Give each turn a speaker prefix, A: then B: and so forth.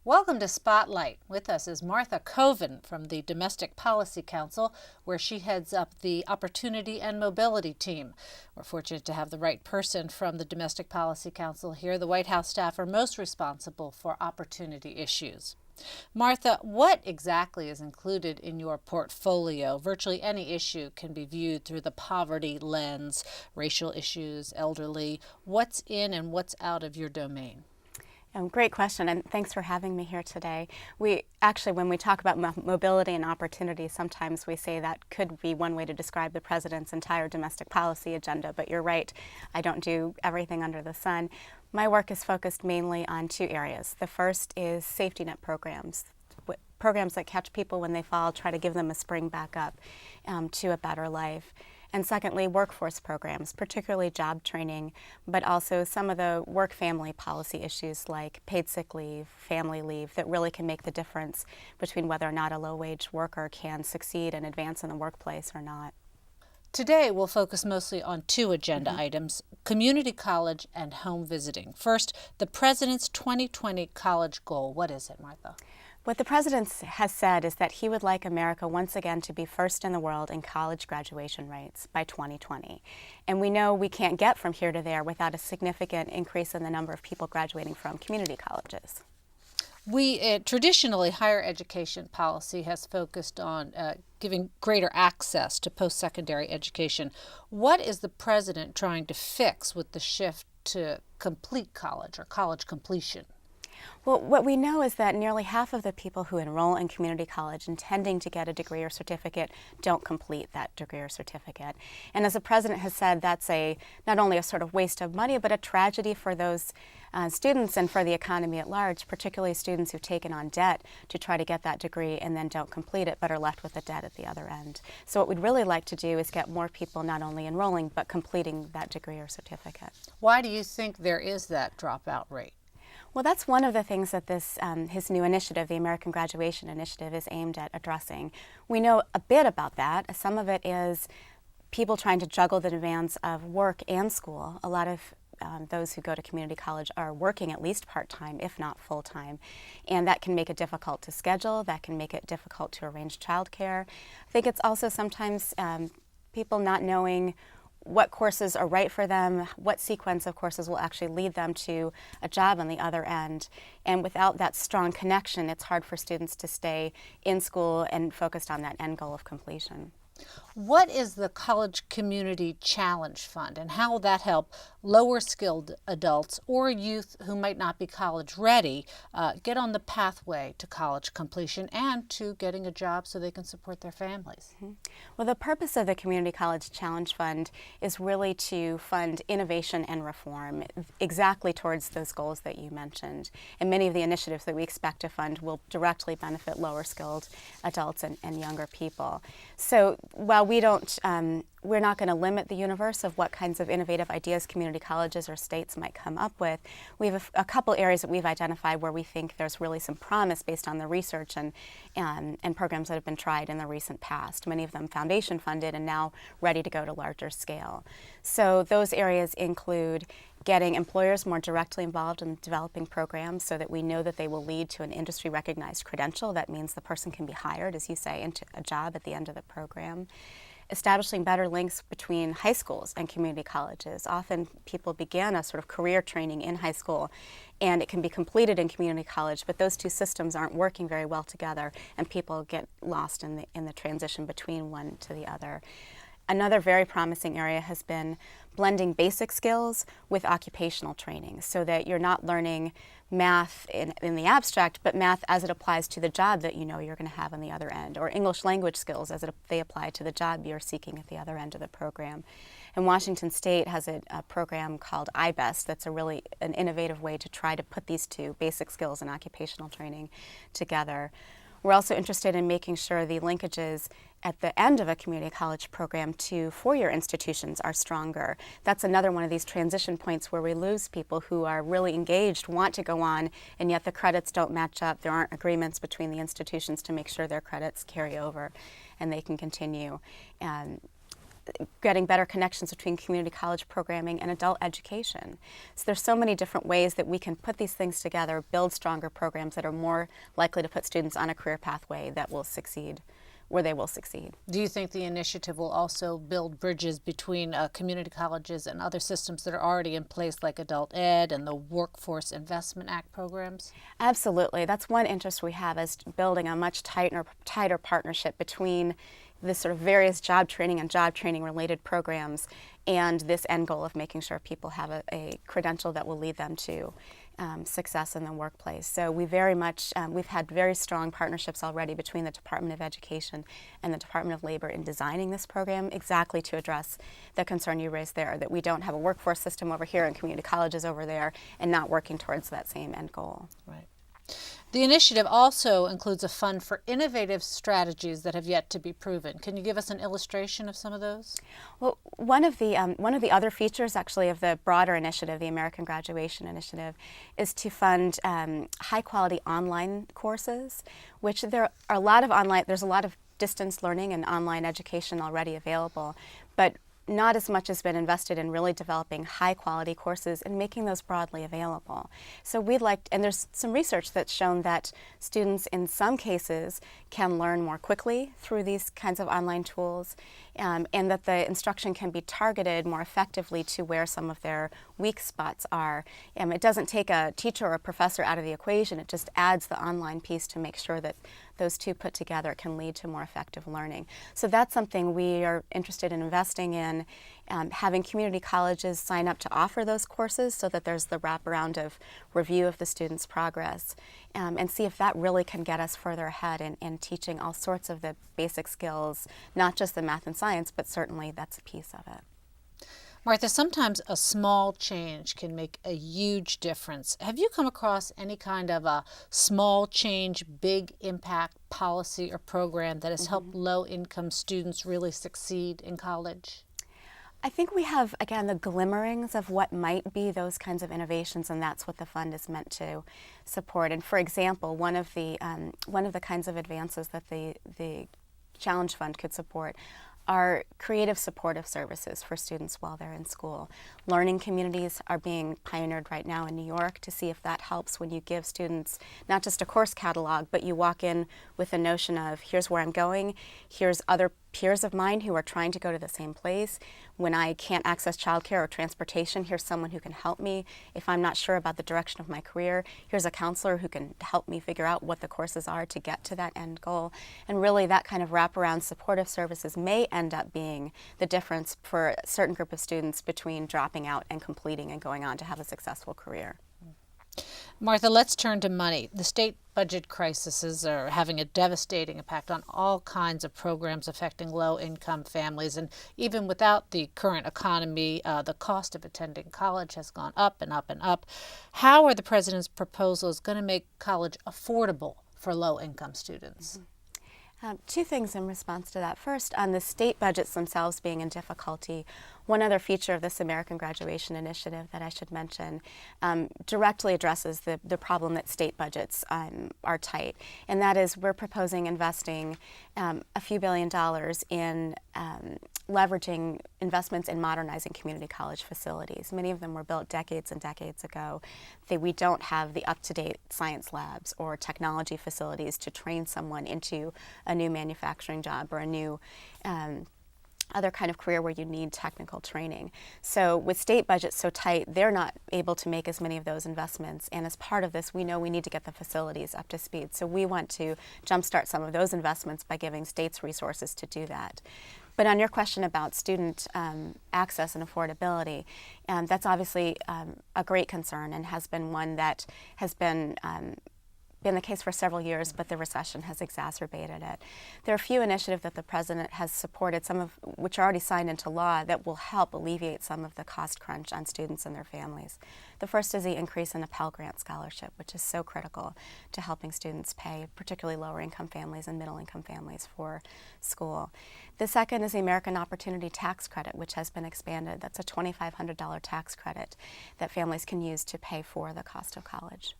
A: Welcome to Spotlight. With us is Martha Coven from the Domestic Policy Council, where she heads up the Opportunity and Mobility team. We're fortunate to have the right person from the Domestic Policy Council here. The White House staff are most responsible for opportunity issues. Martha, what exactly is included in your portfolio? Virtually any issue can be viewed through the poverty lens, racial issues, elderly. What's in and what's out of your domain?
B: Great question, and thanks for having me here today. When we talk about mobility and opportunity, sometimes we say that could be one way to describe the president's entire domestic policy agenda, but you're right, I don't do everything under the sun. My work is focused mainly on two areas. The first is safety net programs that catch people when they fall, try to give them a spring back up to a better life. And secondly, workforce programs, particularly job training, but also some of the work-family policy issues like paid sick leave, family leave, that really can make the difference between whether or not a low-wage worker can succeed and advance in the workplace or not.
A: Today, we'll focus mostly on two agenda items, community college and home visiting. First, the President's 2020 college goal. What is it, Martha?
B: What the President has said is that he would like America once again to be first in the world in college graduation rates by 2020. And we know we can't get from here to there without a significant increase in the number of people graduating from community colleges.
A: Traditionally, higher education policy has focused on giving greater access to post-secondary education. What is the President trying to fix with the shift to complete college or college completion?
B: Well, what we know is that nearly half of the people who enroll in community college intending to get a degree or certificate don't complete that degree or certificate. And as the President has said, that's not only a sort of waste of money, but a tragedy for those students and for the economy at large, particularly students who've taken on debt to try to get that degree and then don't complete it, but are left with the debt at the other end. So what we'd really like to do is get more people not only enrolling, but completing that degree or certificate.
A: Why do you think there is that dropout rate?
B: Well, that's one of the things that his new initiative, the American Graduation Initiative, is aimed at addressing. We know a bit about that. Some of it is people trying to juggle the demands of work and school. A lot of those who go to community college are working at least part-time, if not full-time. And that can make it difficult to schedule. That can make it difficult to arrange childcare. I think it's also sometimes people not knowing what courses are right for them, what sequence of courses will actually lead them to a job on the other end. And without that strong connection, it's hard for students to stay in school and focused on that end goal of completion.
A: What is the College Community Challenge Fund, and how will that help lower skilled adults or youth who might not be college ready get on the pathway to college completion and to getting a job so they can support their families?
B: Well, the purpose of the Community College Challenge Fund is really to fund innovation and reform exactly towards those goals that you mentioned. And many of the initiatives that we expect to fund will directly benefit lower skilled adults and younger people. So while we're not going to limit the universe of what kinds of innovative ideas community colleges or states might come up with. We have a couple areas that we've identified where we think there's really some promise based on the research and programs that have been tried in the recent past, many of them foundation funded and now ready to go to larger scale. So those areas include getting employers more directly involved in developing programs so that we know that they will lead to an industry recognized credential. That means the person can be hired, as you say, into a job at the end of the program. Establishing better links between high schools and community colleges. Often people begin a sort of career training in high school and it can be completed in community college, but those two systems aren't working very well together and people get lost in the transition between one to the other. Another very promising area has been blending basic skills with occupational training so that you're not learning math in the abstract, but math as it applies to the job that you know you're going to have on the other end, or English language skills as they apply to the job you're seeking at the other end of the program. And Washington State has a program called iBest that's an innovative way to try to put these two, basic skills and occupational training, together. We're also interested in making sure the linkages at the end of a community college program to four-year institutions are stronger. That's another one of these transition points where we lose people who are really engaged, want to go on, and yet the credits don't match up. There aren't agreements between the institutions to make sure their credits carry over and they can continue. getting better connections between community college programming and adult education. So there's so many different ways that we can put these things together, build stronger programs that are more likely to put students on a career pathway that will succeed, where they will succeed.
A: Do you think the initiative will also build bridges between community colleges and other systems that are already in place, like adult ed and the Workforce Investment Act programs?
B: Absolutely. That's one interest we have, is building a much tighter partnership between the sort of various job training and job training related programs and this end goal of making sure people have a credential that will lead them to success in the workplace. So we very much, we've had very strong partnerships already between the Department of Education and the Department of Labor in designing this program exactly to address the concern you raised there, that we don't have a workforce system over here and community colleges over there and not working towards that same end goal.
A: Right. The initiative also includes a fund for innovative strategies that have yet to be proven. Can you give us an illustration of some of those?
B: Well, one of the other features, actually, of the broader initiative, the American Graduation Initiative, is to fund high-quality online courses, which there are a lot of online. There's a lot of distance learning and online education already available, but not as much has been invested in really developing high-quality courses and making those broadly available. So we'd like, and there's some research that's shown that students in some cases can learn more quickly through these kinds of online tools, and that the instruction can be targeted more effectively to where some of their weak spots are. It doesn't take a teacher or a professor out of the equation, it just adds the online piece to make sure that those two put together can lead to more effective learning. So that's something we are interested in investing in, having community colleges sign up to offer those courses so that there's the wraparound of review of the student's progress, and see if that really can get us further ahead in teaching all sorts of the basic skills, not just the math and science, but certainly that's a piece of it.
A: Martha, sometimes a small change can make a huge difference. Have you come across any kind of a small change, big impact policy or program that has helped low-income students really succeed in college?
B: I think we have, again, the glimmerings of what might be those kinds of innovations, and that's what the fund is meant to support. And for example, one of the kinds of advances that the Challenge Fund could support are creative supportive services for students while they're in school. Learning communities are being pioneered right now in New York to see if that helps when you give students not just a course catalog, but you walk in with a notion of, here's where I'm going, here's other peers of mine who are trying to go to the same place. When I can't access childcare or transportation, here's someone who can help me. If I'm not sure about the direction of my career, here's a counselor who can help me figure out what the courses are to get to that end goal. And really that kind of wraparound supportive services may end up being the difference for a certain group of students between dropping out and completing and going on to have a successful career.
A: Martha, let's turn to money. The state budget crises are having a devastating impact on all kinds of programs affecting low-income families. And even without the current economy, the cost of attending college has gone up and up and up. How are the president's proposals going to make college affordable for low-income students?
B: Two things in response to that. First, on the state budgets themselves being in difficulty, one other feature of this American Graduation Initiative that I should mention directly addresses the problem that state budgets are tight, and that is we're proposing investing a few $billions in leveraging investments in modernizing community college facilities. Many of them were built decades and decades ago. We don't have the up-to-date science labs or technology facilities to train someone into a new manufacturing job or a new other kind of career where you need technical training. So with state budgets so tight, they're not able to make as many of those investments. And as part of this, we know we need to get the facilities up to speed. So we want to jumpstart some of those investments by giving states resources to do that. But on your question about student access and affordability, that's obviously a great concern and has been one that has been the case for several years, but the recession has exacerbated it. There are a few initiatives that the president has supported, some of which are already signed into law, that will help alleviate some of the cost crunch on students and their families. The first is the increase in the Pell Grant scholarship, which is so critical to helping students pay, particularly lower income families and middle income families, for school. The second is the American Opportunity Tax Credit, which has been expanded. That's a $2,500 tax credit that families can use to pay for the cost of college.